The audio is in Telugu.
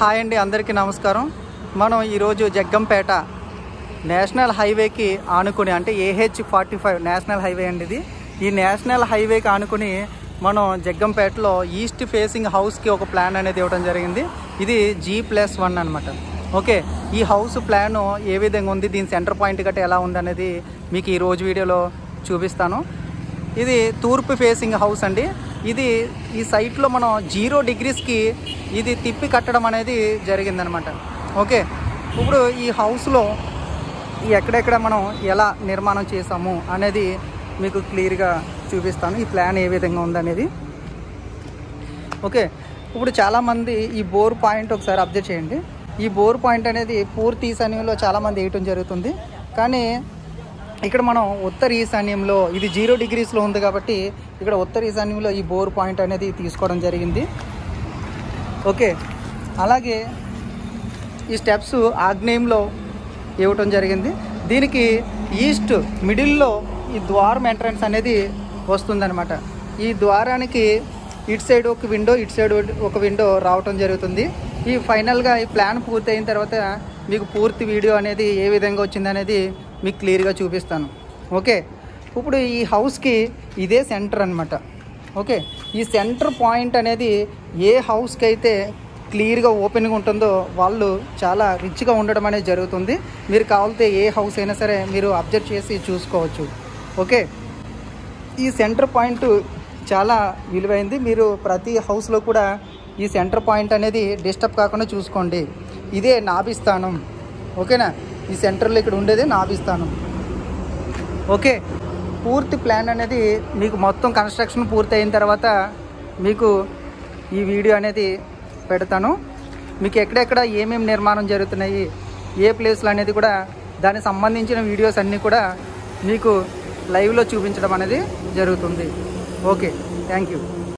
హాయ్ అండి, అందరికీ నమస్కారం. మనం ఈరోజు జగ్గంపేట నేషనల్ హైవేకి ఆనుకుని, అంటే AH-45 నేషనల్ హైవే అండి ఇది. ఈ నేషనల్ హైవేకి ఆనుకుని మనం జగ్గంపేటలో ఈస్ట్ ఫేసింగ్ హౌస్కి ఒక ప్లాన్ అనేది ఇవ్వడం జరిగింది. ఇది G+1 అనమాట. ఓకే, ఈ హౌస్ ప్లాన్ ఏ విధంగా ఉంది, దీని సెంటర్ పాయింట్ గట్రా ఎలా ఉందనేది మీకు ఈరోజు వీడియోలో చూపిస్తాను. ఇది తూర్పు ఫేసింగ్ హౌస్ అండి. ఇది ఈ సైట్లో మనం 0 డిగ్రీస్కి ఇది తిప్పి కట్టడం అనేది జరిగిందనమాట. ఓకే, ఇప్పుడు ఈ హౌస్లో ఎక్కడెక్కడ మనం ఎలా నిర్మాణం చేసాము అనేది మీకు క్లియర్గా చూపిస్తాను. ఈ ప్లాన్ ఏ విధంగా ఉందనేది. ఓకే, ఇప్పుడు చాలామంది ఈ బోర్ పాయింట్ ఒకసారి అబ్జర్వ్ చేయండి. ఈ బోర్ పాయింట్ అనేది పూర్తి ఈశాన్యంలో చాలామంది వేయటం జరుగుతుంది. కానీ ఇక్కడ మనం ఉత్తర ఈశాన్యంలో, ఇది 0 డిగ్రీస్లో ఉంది కాబట్టి ఇక్కడ ఉత్తర ఈశాన్యంలో ఈ బోర్ పాయింట్ అనేది తీసుకోవడం జరిగింది. ఓకే, అలాగే ఈ స్టెప్స్ ఆగ్నేయంలో ఇవ్వటం జరిగింది. దీనికి ఈస్ట్ మిడిల్లో ఈ ద్వారం ఎంట్రన్స్ అనేది వస్తుందన్నమాట. ఈ ద్వారానికి ఇటు సైడ్ ఒక విండో, ఇటు సైడ్ ఒక విండో రావటం జరుగుతుంది. ఈ ఫైనల్గా ఈ ప్లాన్ పూర్తయిన తర్వాత మీకు పూర్తి వీడియో అనేది ఏ విధంగా వచ్చిందనేది మీకు క్లియర్గా చూపిస్తాను. ఓకే, ఇప్పుడు ఈ హౌస్కి ఇదే సెంటర్ అనమాట. ఓకే, ఈ సెంటర్ పాయింట్ అనేది ఏ హౌస్కి అయితే క్లియర్గా ఓపెన్గా ఉంటుందో వాళ్ళు చాలా రిచ్గా ఉండడం అనేది జరుగుతుంది. మీరు కావాలితే ఏ హౌస్ అయినా సరే మీరు అబ్జర్వ్ చేసి చూసుకోవచ్చు. ఓకే, ఈ సెంటర్ పాయింట్ చాలా విలువైంది. మీరు ప్రతి హౌస్లో కూడా ఈ సెంటర్ పాయింట్ అనేది డిస్టర్బ్ కాకుండా చూసుకోండి. ఇదే నాభిస్థానం. ఓకేనా, ఈ సెంటర్లో ఇక్కడ ఉండేది నాభిస్థానం. ఓకే, పూర్తి ప్లాన్ అనేది మీకు మొత్తం కన్స్ట్రక్షన్ పూర్తి అయిన తర్వాత మీకు ఈ వీడియో అనేది పెడతాను. మీకు ఎక్కడెక్కడ ఏమేమి నిర్మాణం జరుగుతున్నాయి, ఏ ప్లేస్లు అనేది కూడా దానికి సంబంధించిన వీడియోస్ అన్నీ కూడా మీకు లైవ్లో చూపించడం అనేది జరుగుతుంది. Okay, thank you.